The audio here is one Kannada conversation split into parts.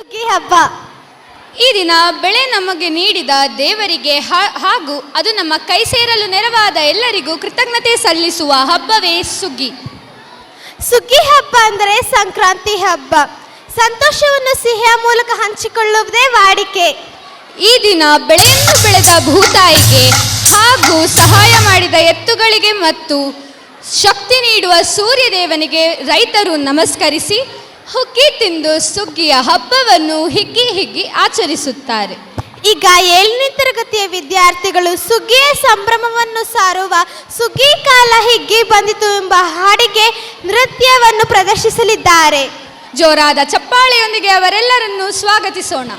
ಸುಗ್ಗಿ ಹಬ್ಬ. ಈ ದಿನ ಬೆಳೆ ನಮಗೆ ನೀಡಿದ ದೇವರಿಗೆ ಹಾಗೂ ಅದು ನಮ್ಮ ಕೈ ಸೇರಲು ನೆರವಾದ ಎಲ್ಲರಿಗೂ ಕೃತಜ್ಞತೆ ಸಲ್ಲಿಸುವ ಹಬ್ಬವೇ ಸುಗ್ಗಿ. ಸುಗ್ಗಿ ಹಬ್ಬ ಅಂದರೆ ಸಂಕ್ರಾಂತಿ ಹಬ್ಬ. ಸಂತೋಷವನ್ನು ಸಿಹಿಯ ಮೂಲಕ ಹಂಚಿಕೊಳ್ಳುವುದೇ ವಾಡಿಕೆ. ಈ ದಿನ ಬೆಳೆಯನ್ನು ಬೆಳೆದ ಭೂತಾಯಿಗೆ ಹಾಗೂ ಸಹಾಯ ಮಾಡಿದ ಎತ್ತುಗಳಿಗೆ ಮತ್ತು ಶಕ್ತಿ ನೀಡುವ ಸೂರ್ಯದೇವನಿಗೆ ರೈತರು ನಮಸ್ಕರಿಸಿ ಹುಗ್ಗಿ ತಿಂದು ಸುಗ್ಗಿಯ ಹಬ್ಬವನ್ನು ಹಿಗ್ಗಿ ಆಚರಿಸುತ್ತಾರೆ. ಈಗ 7ನೇ ತರಗತಿಯ ವಿದ್ಯಾರ್ಥಿಗಳು ಸುಗ್ಗಿಯ ಸಂಭ್ರಮವನ್ನು ಸಾರುವ ಸುಗ್ಗಿ ಕಾಲ ಹಿಗ್ಗಿ ಬಂದಿತು ಎಂಬ ಹಾಡಿಗೆ ನೃತ್ಯವನ್ನು ಪ್ರದರ್ಶಿಸಲಿದ್ದಾರೆ. ಜೋರಾದ ಚಪ್ಪಾಳೆಯೊಂದಿಗೆ ಅವರೆಲ್ಲರನ್ನು ಸ್ವಾಗತಿಸೋಣ.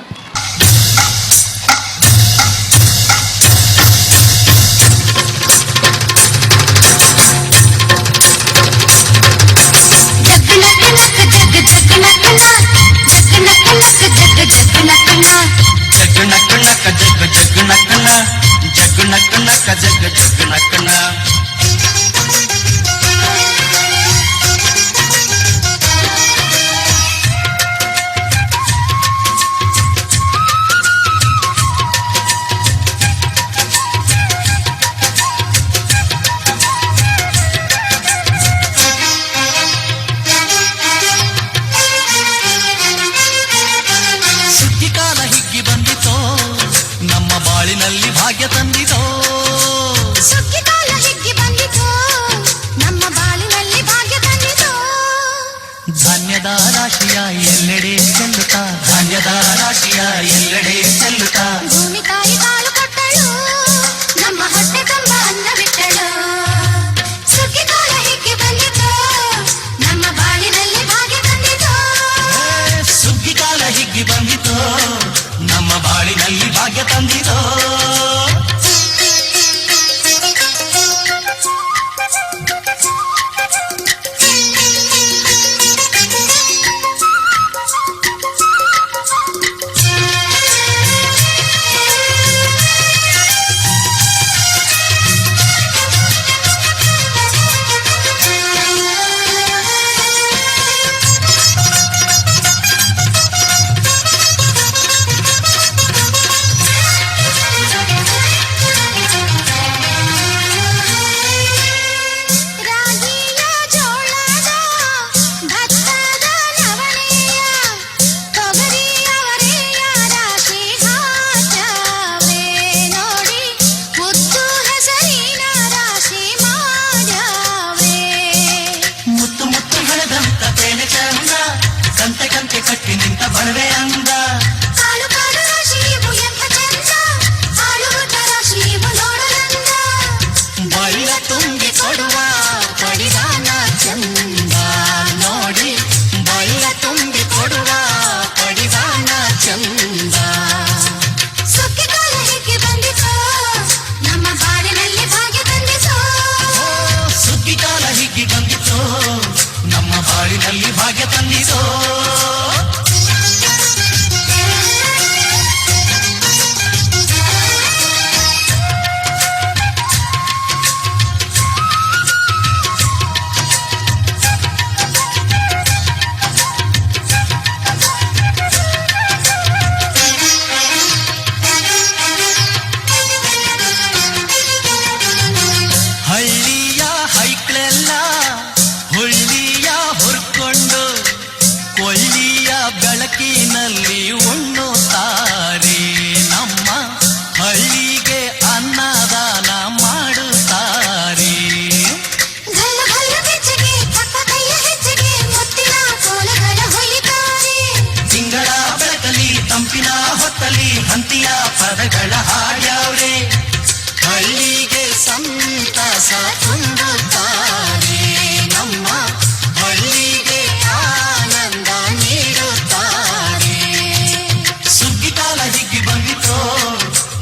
ಭಾಗ್ಯ ತಂದಿತೋ ಸುಗ್ಗಿ ಕಾಲ ಹಿಗ್ಗಿ ಬಂದಿತೋ ನಮ್ಮ ಬಾಳಿನಲ್ಲಿ ಭಾಗ್ಯ ತಂದಿತೋ. ಧಾನ್ಯದ ರಾಶಿಯ ಎಲ್ಲೆಡೆ ಚೆಲ್ಲುತ್ತಾ ಧಾನ್ಯದ ರಾಶಿಯ ಎಲ್ಲೆಡೆ ಚೆಲ್ಲುತ್ತಾ ಭೂಮಿ ತಾಯಿ ಕಾಳು ಕೊಟ್ಟಳು ನಮ್ಮ ಹೊಟ್ಟೆ ತುಂಬ ಅನ್ನ ಬಿಟ್ಟಳು. ಸುಗ್ಗಿ ಕಾಲ ಹಿಗ್ಗಿ ಬಂದಿತೋ ನಮ್ಮ ಬಾಳಿನಲ್ಲಿ ಭಾಗ್ಯ ತಂದಿತೋ. ಸುಗ್ಗಿ ಕಾಲ ಹಿಗ್ಗಿ ಬಂದಿತೋ ನಮ್ಮ ಬಾಳಿನಲ್ಲಿ ಭಾಗ್ಯ ತಂದಿತೋ. ಕಟ್ಟಿ ನಿಂತ ಬಡವೆ ಅಂದ ಕಾಳು ಕಾಳು ರಾಶಿ ಇವು ಎಂಥ ಚಂದ ಆಳುವುದ ರಾಶಿ ಇವು ನೋಡಲಂದ. ಬಳ್ಳ ತುಂಬಿ ಕೊಡುವ ಪಡಿದಾನ ಚಂದ ನೋಡಿ ಬಳ್ಳ ತುಂಬಿ ಕೊಡುವ ಪಡಿದಾನ ಚಂದ. ಸುಗ್ಗಿ ಕಾಲ ಹಿಗ್ಗಿ ಬಂದಿತೋ ನಮ್ಮ ಬಾಳಿನಲ್ಲಿ ಭಾಗ್ಯ ತಂದಿತೋ. ಸುಗ್ಗಿ ಕಾಲ ಹಿಗ್ಗಿ ಬಂದಿತೋ ನಮ್ಮ ಬಾಳಿನಲ್ಲಿ ಭಾಗ್ಯ ತಂದಿತೋ. ಹಳ್ಳಿಯ ಹೈಕ್ಳೆಲ್ಲ ಹುಳ್ಳಿಯ ಹುರ್ಕೊಂಡು ಕೊಳ್ಳಿಯ ಬೆಳಕಿನಲ್ಲಿ ಉಣ್ಣುತ್ತಾರೆ. ನಮ್ಮ ಹಳ್ಳಿಗೆ ಅನ್ನದಾನ ಮಾಡುತ್ತಾರೆ. ಗಲ್ಲು ಗಲ್ಲು ಬೆಚ್ಚಗೆ ಪಕ್ಕ ಕೈಯ ಹೆಜ್ಜೆಗೆ ಮುತ್ತಿನ ಕೋಲಗಳ ಹೊಲಿತಾರೆ. ತಿಂಗಳ ಬೆಳಕಲಿ ತಂಪಿನ ಹೊತ್ತಲಿ ಹಂತಿಯ ಪದಗಳ ಹಾಡ್ಯಾವ್ರೆ ಹಳ್ಳಿಗೆ ಸಂತಸ ತುಂಬುತ್ತಾರೆ. ನಮ್ಮ ಹಳ್ಳಿಗೆ ಆನಂದ ನೀಡುತ್ತಾರೆ. ಸುಗ್ಗಿ ಕಾಲ ಹಿಗ್ಗಿ ಬಂದಿತೋ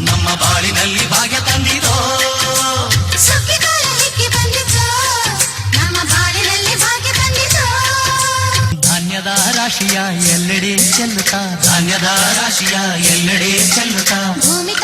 ನಮ್ಮ ಬಾಳಿನಲ್ಲಿ ಭಾಗ್ಯ ತಂದಿತೋ. ಸುಗ್ಗಿ ಕಾಲ ಹಿಗ್ಗಿ ಬಂದಿತೋ ನಮ್ಮ ಬಾಳಿನಲ್ಲಿ ಭಾಗ್ಯ ತಂದಿತೋ. ಧಾನ್ಯದ ರಾಶಿಯ ಎಲ್ಲೆಡೆ ಚೆಲ್ಲುತ್ತಾ ಧಾನ್ಯದ ರಾಶಿಯ ಎಲ್ಲೆಡೆ ಚೆಲ್ಲುತ್ತಾ ಭೂಮಿ